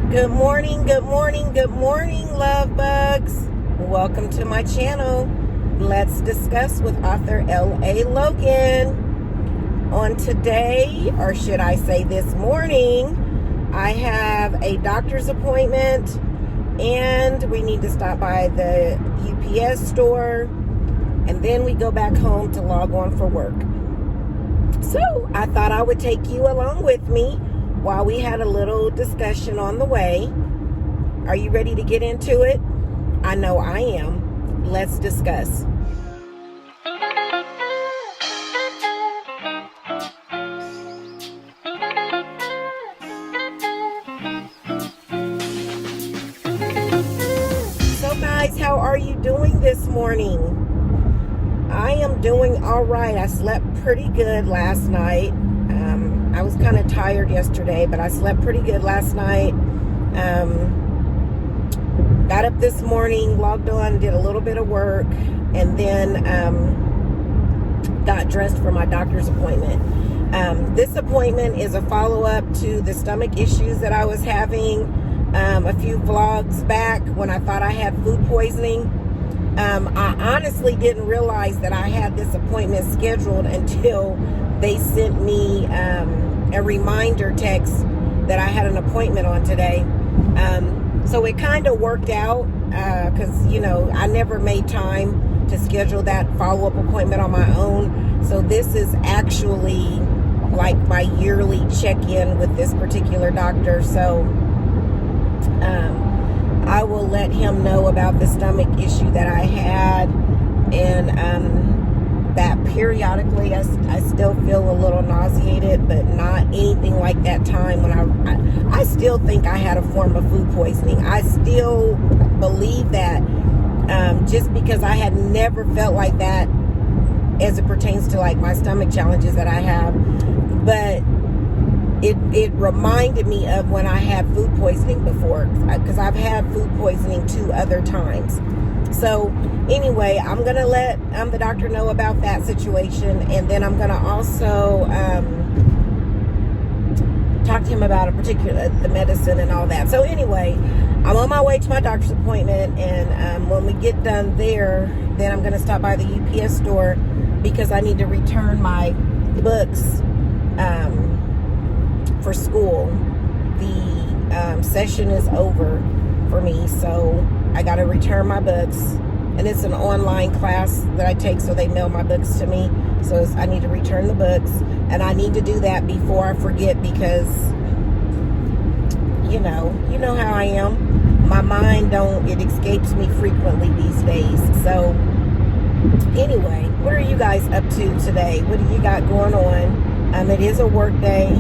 Good morning, good morning, good morning, love bugs. Welcome to my channel. Let's discuss with author L.A. Logan. On today, or should I say this morning, I have a doctor's appointment and we need to stop by the UPS store and then we go back home to log on for work. So I thought I would take you along with me while we had a little discussion on the way. Are you ready to get into it? I know I am. Let's discuss. So guys, how are you doing this morning? I am doing all right. I slept pretty good last night. I was kind of tired yesterday, but I slept pretty good last night. Got up this morning, logged on, did a little bit of work, and then got dressed for my doctor's appointment. This appointment is a follow-up to the stomach issues that I was having a few vlogs back when I thought I had food poisoning. I honestly didn't realize that I had this appointment scheduled until they sent me a reminder text that I had an appointment on today. So it kind of worked out because, I never made time to schedule that follow-up appointment on my own. So this is actually like my yearly check-in with this particular doctor. So I will let him know about the stomach issue that I had, and that periodically I still feel a little nauseated, but not anything like that time when I still think I had a form of food poisoning. I still believe that, just because I had never felt like that as it pertains to like my stomach challenges that I have, but it reminded me of when I had food poisoning before, because I've had food poisoning 2 other times. So anyway, I'm going to let the doctor know about that situation, and then I'm going to also talk to him about the medicine and all that. So anyway, I'm on my way to my doctor's appointment, and when we get done there, then I'm going to stop by the UPS store because I need to return my books for school. The session is over for me, so I got to return my books, and it's an online class that I take, so they mail my books to me. So I need to return the books, and I need to do that before I forget, because you know how I am. My mind it escapes me frequently these days. So anyway, what are you guys up to today? What do you got going on? It is a work day,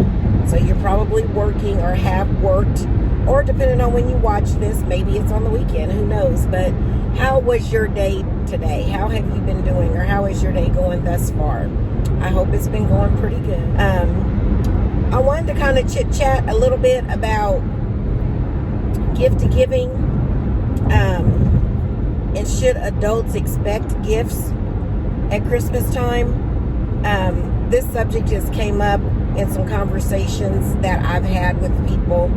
so you're probably working or have worked, or depending on when you watch this, maybe it's on the weekend, who knows. But how was your day today? How have you been doing, or how is your day going thus far? I hope it's been going pretty good. I wanted to kind of chit chat a little bit about gift giving, and should adults expect gifts at Christmas time? This subject just came up in some conversations that I've had with people,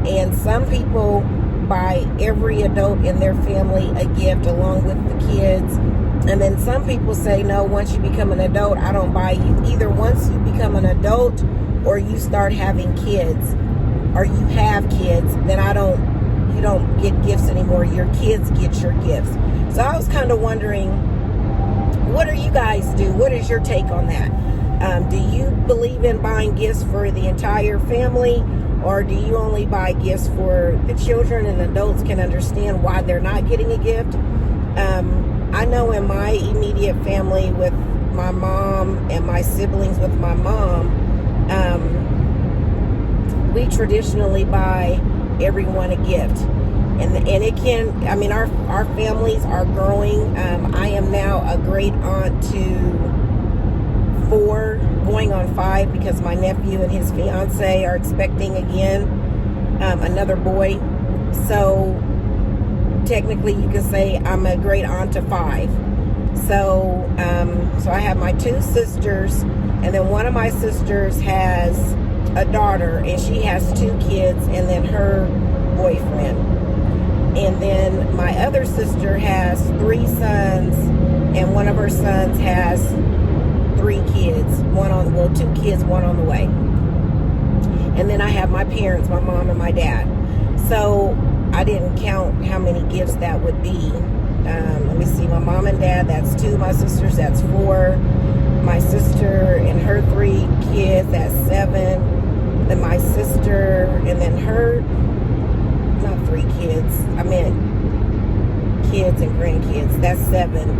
and some people buy every adult in their family a gift along with the kids, and then some people say, no, once you become an adult, I don't buy you. Either once you become an adult or you start having kids, or you have kids, then you don't get gifts anymore. Your kids get your gifts. So I was kind of wondering, what do you guys do? What is your take on that? Do you believe in buying gifts for the entire family, or do you only buy gifts for the children, and adults can understand why they're not getting a gift? I know in my immediate family, with my mom and my siblings with my mom, we traditionally buy everyone a gift. And it can, our families are growing. I am now a great aunt to 4, going on 5, because my nephew and his fiance are expecting again another boy. So technically you can say I'm a great aunt to 5. So I have my 2 sisters, and then one of my sisters has a daughter, and she has 2 kids, and then her boyfriend. And then my other sister has 3 sons, and one of her sons has 3 kids. 2 kids, 1 on the way. And then I have my parents, my mom and my dad. So I didn't count how many gifts that would be. Let me see, my mom and dad, that's 2. My sisters, that's 4. My sister and her 3 kids, that's 7. Then my sister and then her, not 3 kids, I meant kids and grandkids, that's 7.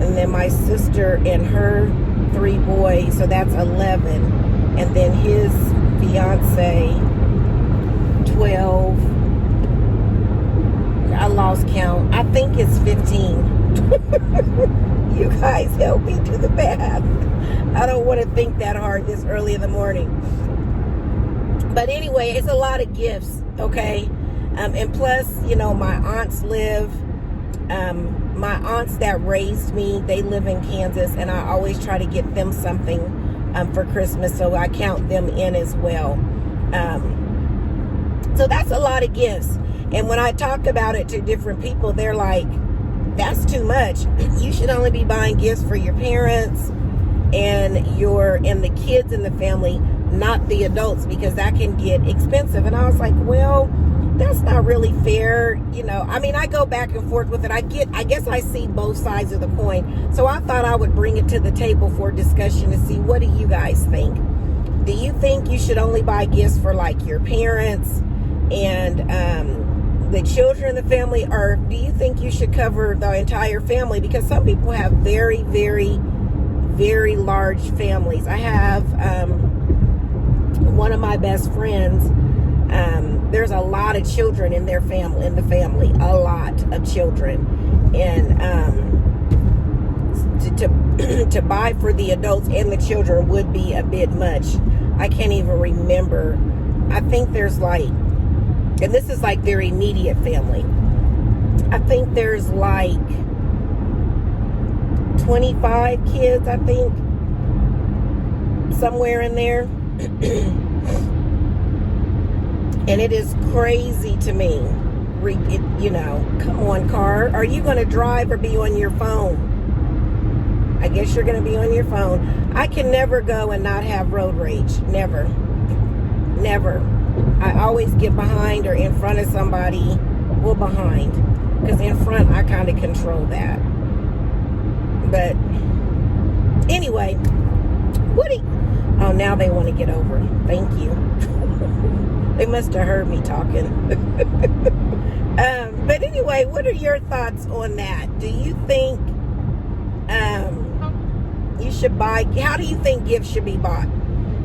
And then my sister and her 3 boys, so that's 11. And then his fiance, 12. I lost count. I think it's 15. You guys help me do the math. I don't want to think that hard this early in the morning. But anyway, it's a lot of gifts, okay? And plus, my aunts live, my aunts that raised me, they live in Kansas, and I always try to get them something for Christmas, so I count them in as well. So that's a lot of gifts. And when I talk about it to different people, they're like, that's too much. You should only be buying gifts for your parents and the kids in the family, not the adults, because that can get expensive. And I was like, well, that's not really fair. I go back and forth with it. I guess I see both sides of the coin. So I thought I would bring it to the table for discussion to see, what do you guys think? Do you think you should only buy gifts for like your parents and the children in the family, or do you think you should cover the entire family? Because some people have very, very, very large families. I have one of my best friends. There's a lot of children in the family, a lot of children, and to buy for the adults and the children would be a bit much. I can't even remember. I think there's and this is like their immediate family. I think there's 25 kids, I think, somewhere in there. And it is crazy to me. Come on, car. Are you going to drive or be on your phone? I guess you're going to be on your phone. I can never go and not have road rage. Never. Never. I always get behind or in front of somebody. Well, behind. Because in front, I kind of control that. But anyway, oh, now they want to get over. Thank you. They must have heard me talking. But anyway, what are your thoughts on that? Do you think you should buy? How do you think gifts should be bought?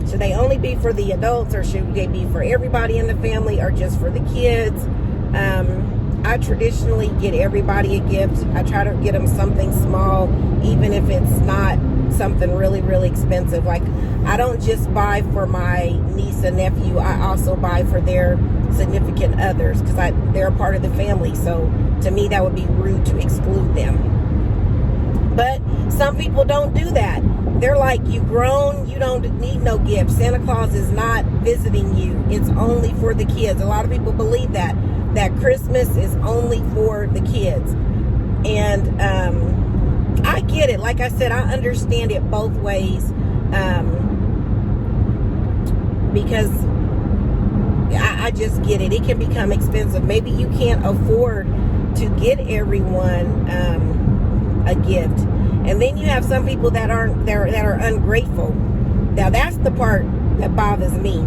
Should they only be for the adults, or should they be for everybody in the family, or just for the kids? I traditionally get everybody a gift. I try to get them something small, even if it's not something really, really expensive. Like, I don't just buy for my niece and nephew. I also buy for their significant others, because they're a part of the family. So to me, that would be rude to exclude them. But some people don't do that. They're like, you grown, you don't need no gift. Santa Claus is not visiting you. It's only for the kids. A lot of people believe that Christmas is only for the kids. And I get it. Like I said, I understand it both ways. Because I just get it. It can become expensive. Maybe you can't afford to get everyone a gift. And then you have some people that are ungrateful. Now that's the part that bothers me,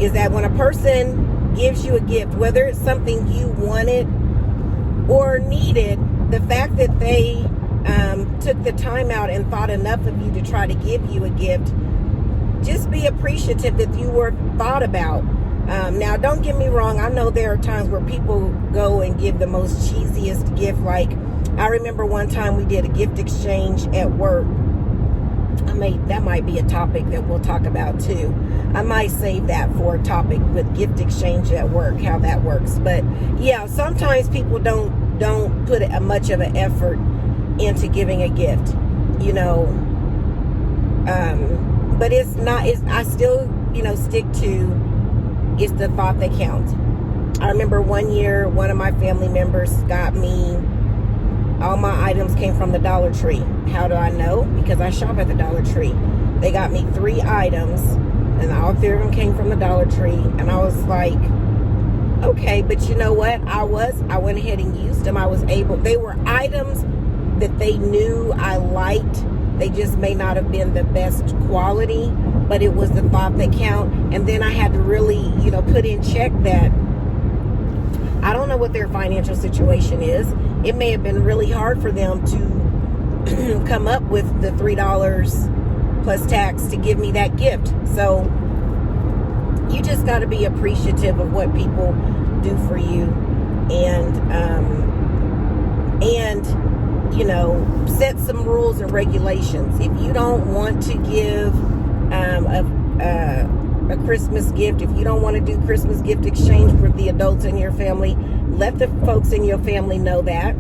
is that when a person gives you a gift, whether it's something you wanted or needed, the fact that they took the time out and thought enough of you to try to give you a gift, just be appreciative that you were thought about. Now, don't get me wrong. I know there are times where people go and give the most cheesiest gift. Like, I remember one time we did a gift exchange at work. That might be a topic that we'll talk about too. I might save that for a topic with gift exchange at work, how that works. But yeah, sometimes people don't put much of an effort into giving a gift, but I still, stick to, it's the thought that counts. I remember one year, one of my family members got me, all my items came from the Dollar Tree. How do I know? Because I shop at the Dollar Tree. They got me 3 items, and all 3 of them came from the Dollar Tree. And I was like, okay, but you know what? I went ahead and used them. They were items that they knew I liked. They just may not have been the best quality, but it was the thought that count. And then I had to really, put in check that I don't know what their financial situation is. It may have been really hard for them to come up with the $3 plus tax to give me that gift. So you just got to be appreciative of what people do for you, and set some rules and regulations. If you don't want to give a Christmas gift, if you don't want to do Christmas gift exchange with the adults in your family, let the folks in your family know that,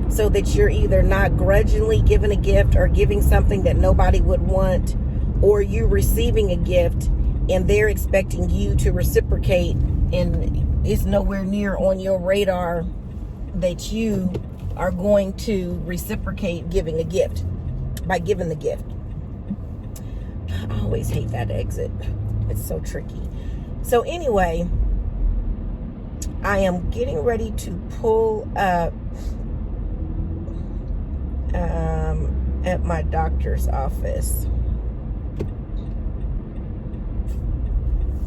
so that you're either not grudgingly giving a gift or giving something that nobody would want, or you receiving a gift and they're expecting you to reciprocate, and it's nowhere near on your radar that you are going to reciprocate giving a gift by giving the gift. I always hate that exit. It's so tricky. So anyway, I am getting ready to pull up at my doctor's office.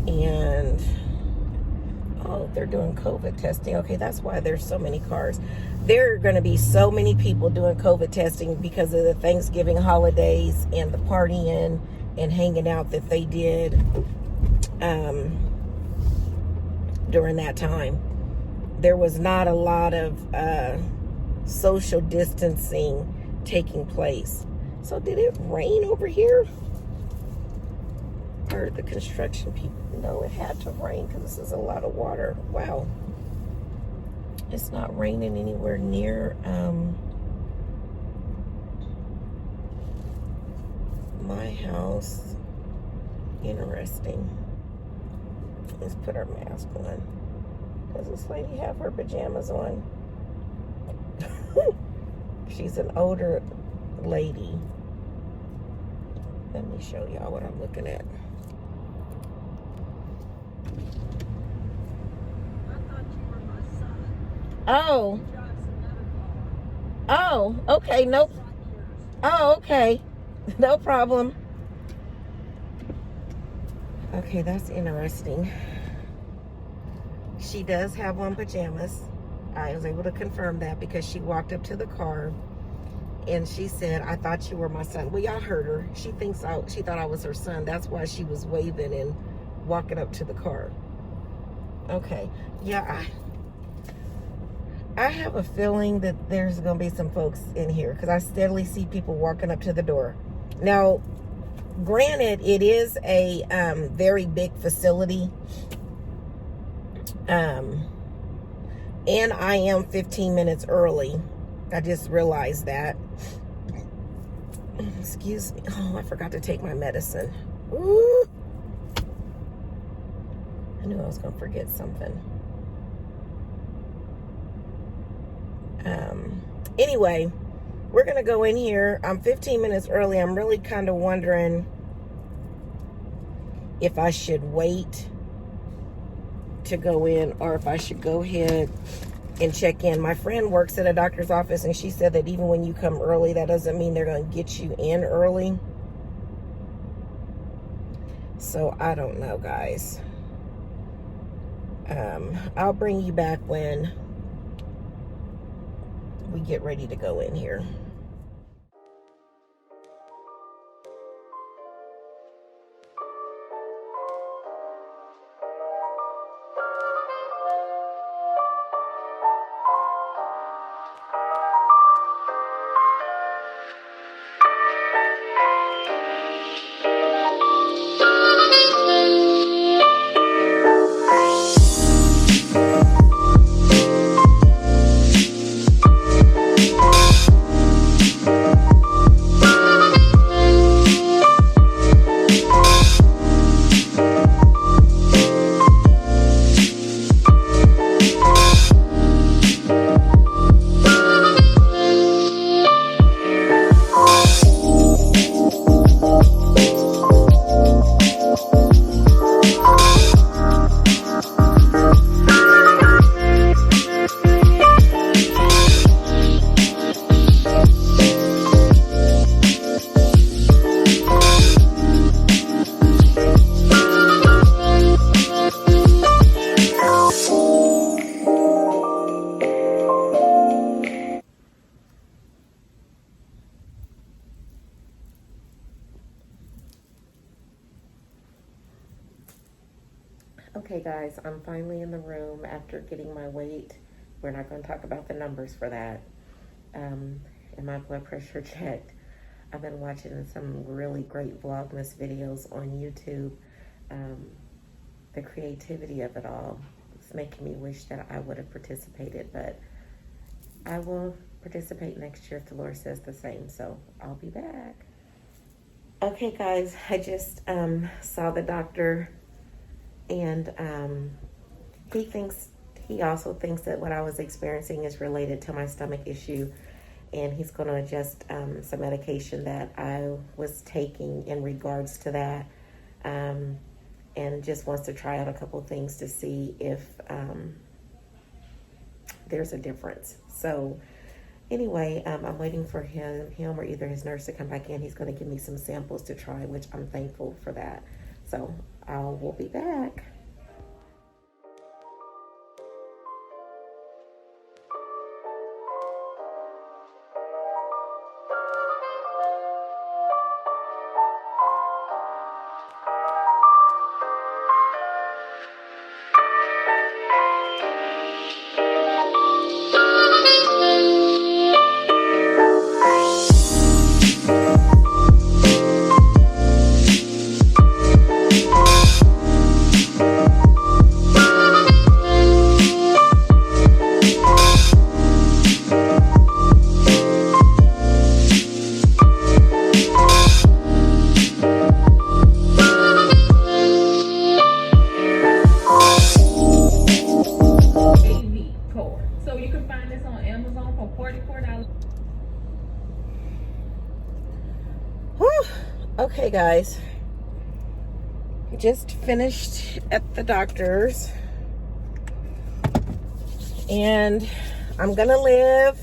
And they're doing COVID testing. Okay, that's why there's so many cars. There are going to be so many people doing COVID testing because of the Thanksgiving holidays and the partying and hanging out that they did during that time. There was not a lot of social distancing taking place. So did it rain over here? Or the construction people? No, it had to rain because this is a lot of water. Wow. It's not raining anywhere near my house. Interesting. Let's put our mask on. Does this lady have her pajamas on? She's an older lady. Let me show y'all what I'm looking at. Oh. Oh, okay. Nope. Oh, okay. No problem. Okay, that's interesting. She does have on pajamas. I was able to confirm that because she walked up to the car and she said, "I thought you were my son." Well, y'all heard her. She thought I was her son. That's why she was waving and walking up to the car. Okay. Yeah, I have a feeling that there's going to be some folks in here because I steadily see people walking up to the door. Now, granted, it is a very big facility. And I am 15 minutes early. I just realized that. Excuse me. Oh, I forgot to take my medicine. Ooh. I knew I was going to forget something. Anyway, we're going to go in here. I'm 15 minutes early. I'm really kind of wondering if I should wait to go in or if I should go ahead and check in. My friend works at a doctor's office and she said that even when you come early, that doesn't mean they're going to get you in early. So I don't know, guys. I'll bring you back when we get ready to go in here. Okay guys, I'm finally in the room after getting my weight. We're not going to talk about the numbers for that. And my blood pressure checked. I've been watching some really great Vlogmas videos on YouTube. The creativity of it all is making me wish that I would have participated, but I will participate next year if the Lord says the same, so I'll be back. Okay guys, I just saw the doctor, and he also thinks that what I was experiencing is related to my stomach issue, and he's going to adjust some medication that I was taking in regards to that, and just wants to try out a couple things to see if there's a difference. So anyway, I'm waiting for him or either his nurse to come back in. He's going to give me some samples to try, which I'm thankful for that. So I will be back. Okay guys, just finished at the doctor's, and I'm gonna live.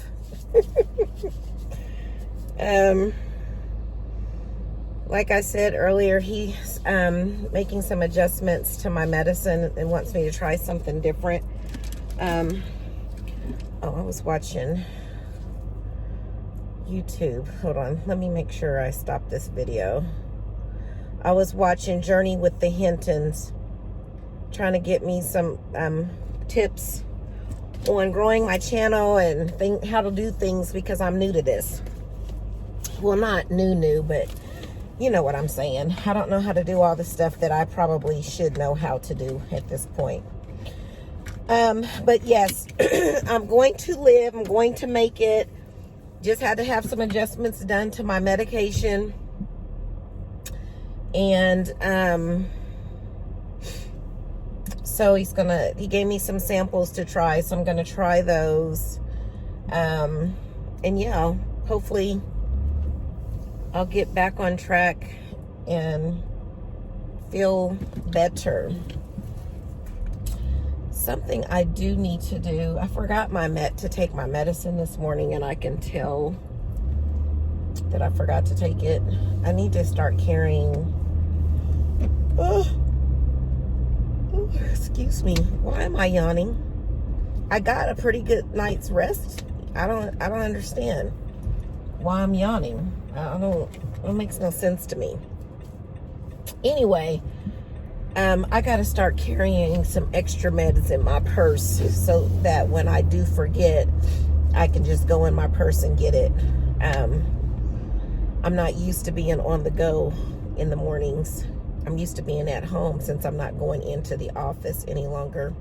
Like I said earlier, he's making some adjustments to my medicine and wants me to try something different. I was watching YouTube. Hold on, let me make sure I stop this video. I was watching Journey with the Hintons, trying to get me some tips on growing my channel and how to do things, because I'm new to this. Well, not new, but you know what I'm saying. I don't know how to do all the stuff that I probably should know how to do at this point. But yes, I'm going to live. I'm going to make it. Just had to have some adjustments done to my medication. And so he gave me some samples to try, so I'm gonna try those. And yeah, hopefully I'll get back on track and feel better. Something I do need to do, I forgot to take my medicine this morning, and I can tell that I forgot to take it. I need to start carrying, excuse me, why am I yawning? I got a pretty good night's rest. I don't understand why I'm yawning. It makes no sense to me. Anyway, I got to start carrying some extra meds in my purse, so that when I do forget, I can just go in my purse and get it. I'm not used to being on the go in the mornings. I'm used to being at home since I'm not going into the office any longer.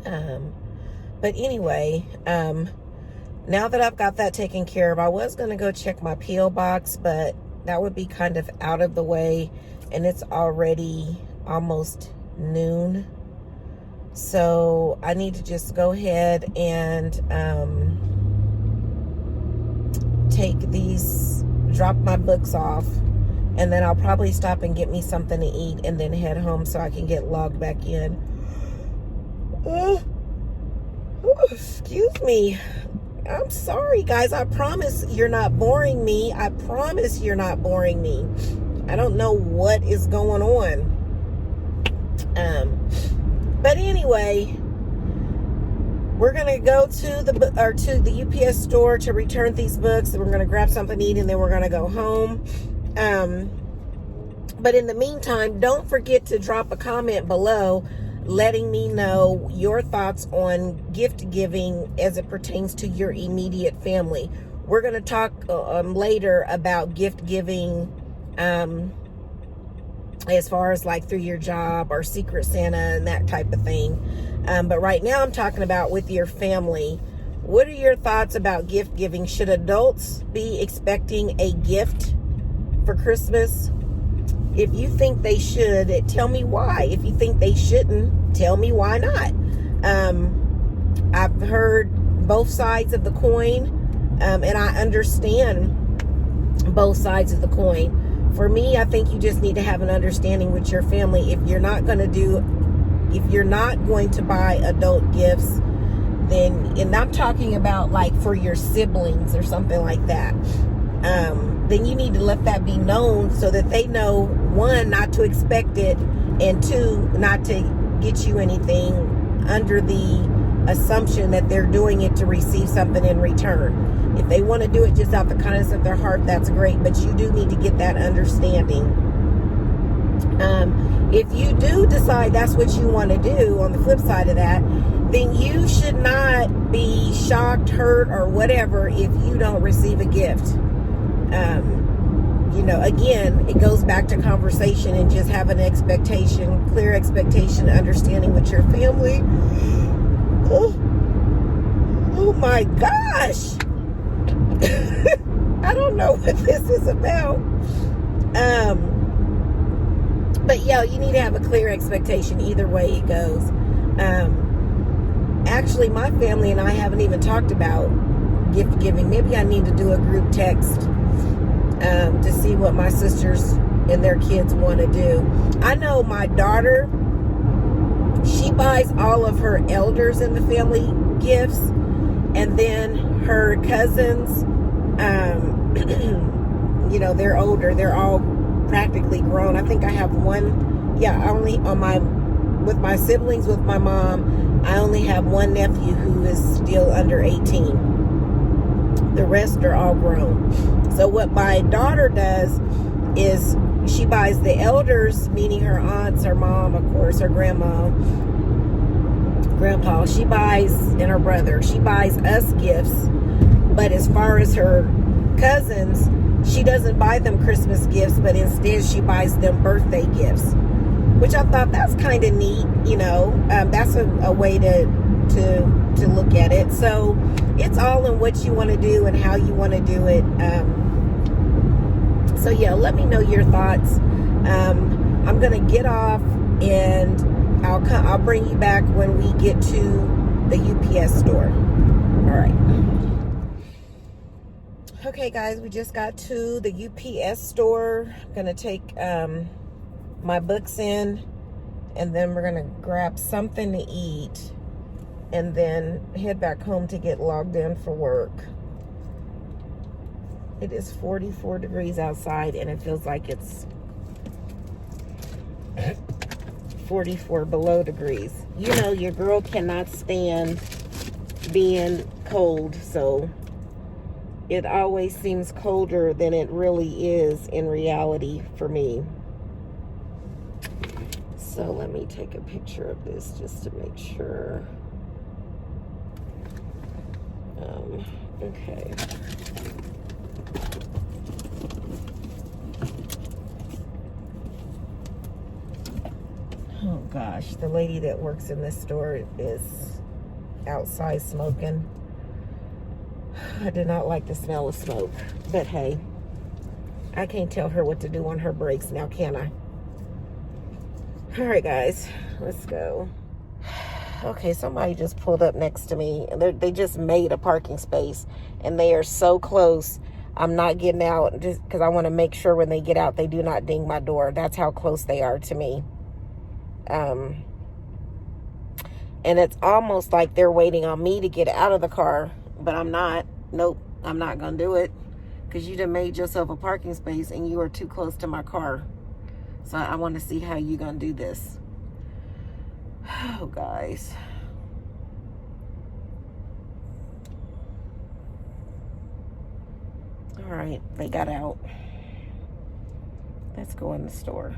But anyway, now that I've got that taken care of, I was going to go check my P.O. box, but that would be kind of out of the way, and it's already almost noon. So I need to just go ahead and drop my books off, and then I'll probably stop and get me something to eat and then head home so I can get logged back in. Excuse me. I'm sorry, guys. I promise you're not boring me. I promise you're not boring me. I don't know what is going on. But anyway, we're gonna go to the UPS store to return these books, and we're gonna grab something to eat, and then we're gonna go home. But in the meantime, don't forget to drop a comment below letting me know your thoughts on gift giving as it pertains to your immediate family. We're going to talk later about gift giving as far as like through your job or Secret Santa and that type of thing. But right now I'm talking about with your family. What are your thoughts about gift giving? Should adults be expecting a gift for Christmas? If you think they should, tell me why. If you think they shouldn't, tell me why not. I've heard both sides of the coin, and I understand both sides of the coin. For me, I think you just need to have an understanding with your family. If you're not going to buy adult gifts, then, and I'm talking about like for your siblings or something like that, then you need to let that be known so that they know, one, not to expect it, and two, not to get you anything under the assumption that they're doing it to receive something in return. If they want to do it just out the kindness of their heart, that's great, but you do need to get that understanding. If you do decide that's what you want to do, on the flip side of that, then you should not be shocked, hurt, or whatever if you don't receive a gift. Again, it goes back to conversation and just having an expectation, clear expectation, understanding with your family. Oh my gosh. I don't know what this is about. But yeah, you need to have a clear expectation either way it goes. Actually, my family and I haven't even talked about gift giving. Maybe I need to do a group text to see what my sisters and their kids want to do. I know my daughter, she buys all of her elders in the family gifts, and then her cousins, they're older. They're all practically grown. I think I have one. Yeah, with my siblings, with my mom, I only have one nephew who is still under 18. The rest are all grown. So what my daughter does is she buys the elders, meaning her aunts, her mom, of course, her grandma, grandpa. She buys, and her brother, she buys us gifts. But as far as her cousins, she doesn't buy them Christmas gifts, but instead she buys them birthday gifts, which I thought that's kind of neat. That's a way to look at it. So it's all in what you want to do and how you want to do it. So yeah, let me know your thoughts. I'm gonna get off, and I'll bring you back when we get to the UPS store. All right. Okay, guys, we just got to the UPS store. I'm gonna take my books in, and then we're gonna grab something to eat, and then head back home to get logged in for work. It is 44 degrees outside, and it feels like it's 44 below degrees. Your girl cannot stand being cold, so it always seems colder than it really is in reality for me. So let me take a picture of this just to make sure. Okay. Oh gosh, the lady that works in this store is outside smoking. I do not like the smell of smoke, but hey, I can't tell her what to do on her breaks now, can I? All right, guys, let's go. Okay, somebody just pulled up next to me, and they just made a parking space, and they are so close. I'm not getting out just because I want to make sure when they get out, they do not ding my door. That's how close they are to me. And it's almost like they're waiting on me to get out of the car, but I'm not. Nope, I'm not going to do it because you done made yourself a parking space and you are too close to my car. So I want to see how you're going to do this. Oh, guys. All right, they got out. Let's go in the store.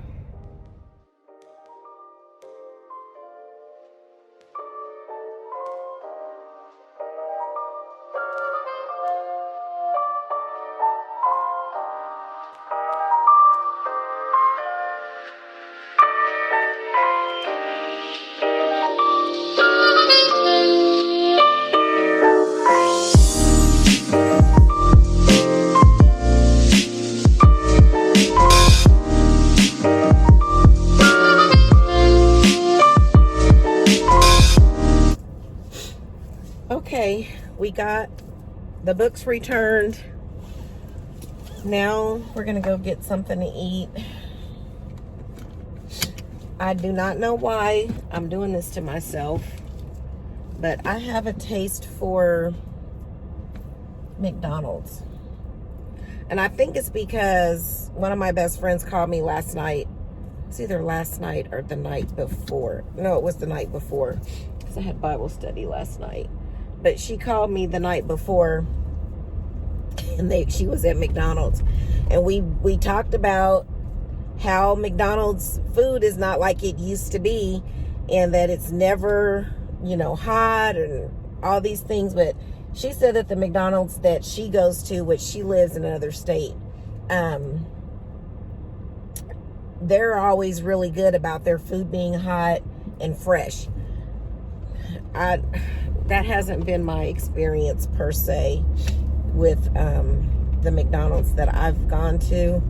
Okay, we got the books returned. Now we're gonna go get something to eat. I do not know why I'm doing this to myself, but I have a taste for McDonald's. And I think it's because one of my best friends called me last night. It's either last night or the night before. No, it was the night before, because I had Bible study last night. But she called me the night before, and she was at McDonald's. And we talked about how McDonald's food is not like it used to be, and that it's never, hot and all these things. But she said that the McDonald's that she goes to, which she lives in another state, they're always really good about their food being hot and fresh. That hasn't been my experience per se with the McDonald's that I've gone to.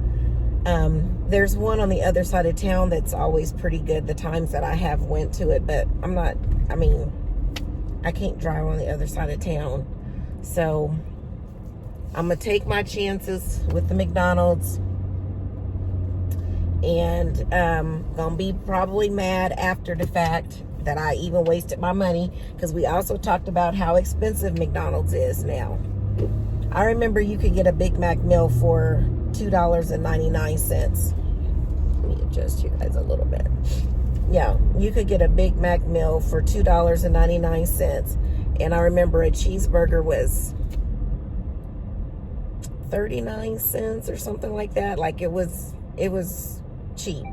There's one on the other side of town that's always pretty good the times that I have went to it, but I can't drive on the other side of town. So I'm going to take my chances with the McDonald's, and going to be probably mad after the fact that I even wasted my money, because we also talked about how expensive McDonald's is now. I remember you could get a Big Mac meal for $2.99. Let me adjust you guys a little bit. Yeah, you could get a Big Mac meal for $2.99. And I remember a cheeseburger was 39 cents or something like that. Like it was cheap.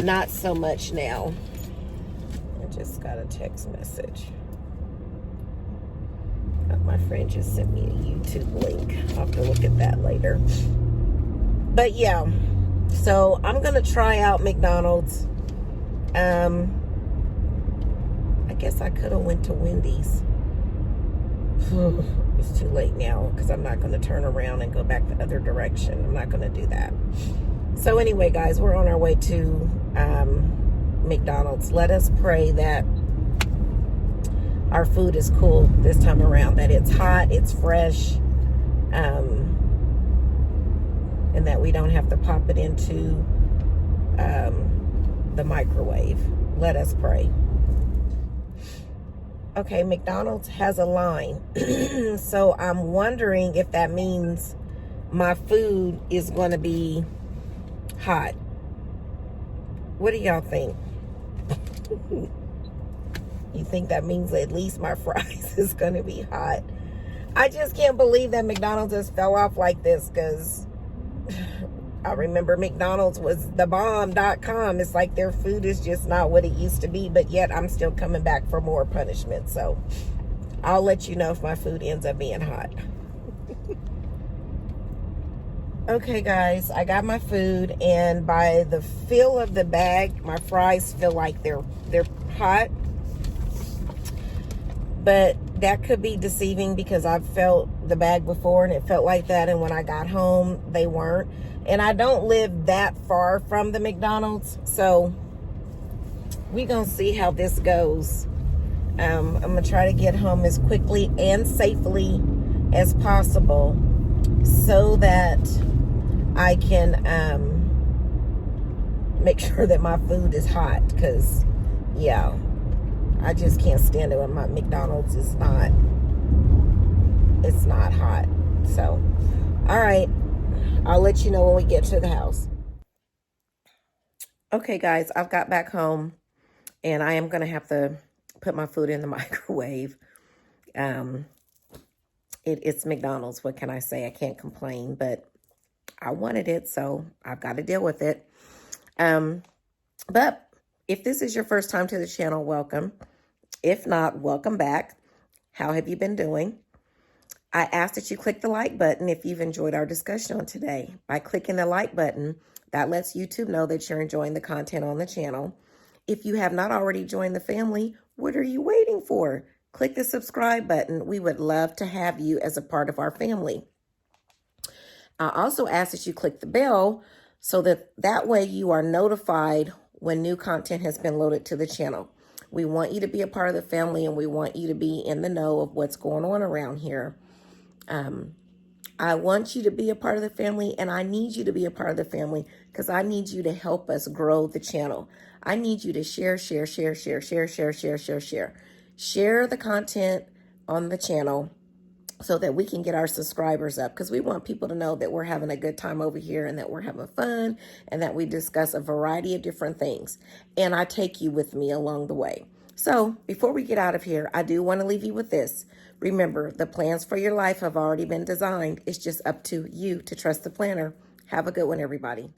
Not so much now. I just got a text message. My friend just sent me a YouTube link. I'll have to look at that later. But yeah, so I'm gonna try out McDonald's. I guess I could have went to Wendy's. It's too late now, because I'm not gonna turn around and go back the other direction. I'm not gonna do that. So anyway, guys, we're on our way to McDonald's. Let us pray that our food is cool this time around, that it's hot, it's fresh, and that we don't have to pop it into the microwave. Let us pray. Okay, McDonald's has a line. So I'm wondering if that means my food is going to be hot. What do y'all think? You think that means at least my fries is going to be hot? I just can't believe that McDonald's just fell off like this, because I remember McDonald's was thebomb.com. It's like their food is just not what it used to be, but yet I'm still coming back for more punishment. So I'll let you know if my food ends up being hot. Okay, guys, I got my food, and by the feel of the bag, my fries feel like they're hot. But that could be deceiving, because I've felt the bag before and it felt like that, and when I got home, they weren't. And I don't live that far from the McDonald's, so we're gonna see how this goes. I'm gonna try to get home as quickly and safely as possible, so that I can make sure that my food is hot, because yeah, I just can't stand it when my McDonald's is not, it's not hot. So, all right, I'll let you know when we get to the house. Okay, guys, I've got back home, and I am going to have to put my food in the microwave. It's McDonald's. What can I say? I can't complain, but I wanted it, so I've got to deal with it. But if this is your first time to the channel, welcome. If not, welcome back. How have you been doing? I ask that you click the like button if you've enjoyed our discussion on today. By clicking the like button, that lets YouTube know that you're enjoying the content on the channel. If you have not already joined the family, what are you waiting for? Click the subscribe button. We would love to have you as a part of our family. I also ask that you click the bell so that way you are notified when new content has been loaded to the channel. We want you to be a part of the family, and we want you to be in the know of what's going on around here. I want you to be a part of the family, and I need you to be a part of the family because I need you to help us grow the channel. I need you to share the content on the channel so that we can get our subscribers up, because we want people to know that we're having a good time over here and that we're having fun and that we discuss a variety of different things. And I take you with me along the way. So before we get out of here, I do want to leave you with this. Remember, the plans for your life have already been designed. It's just up to you to trust the planner. Have a good one, everybody.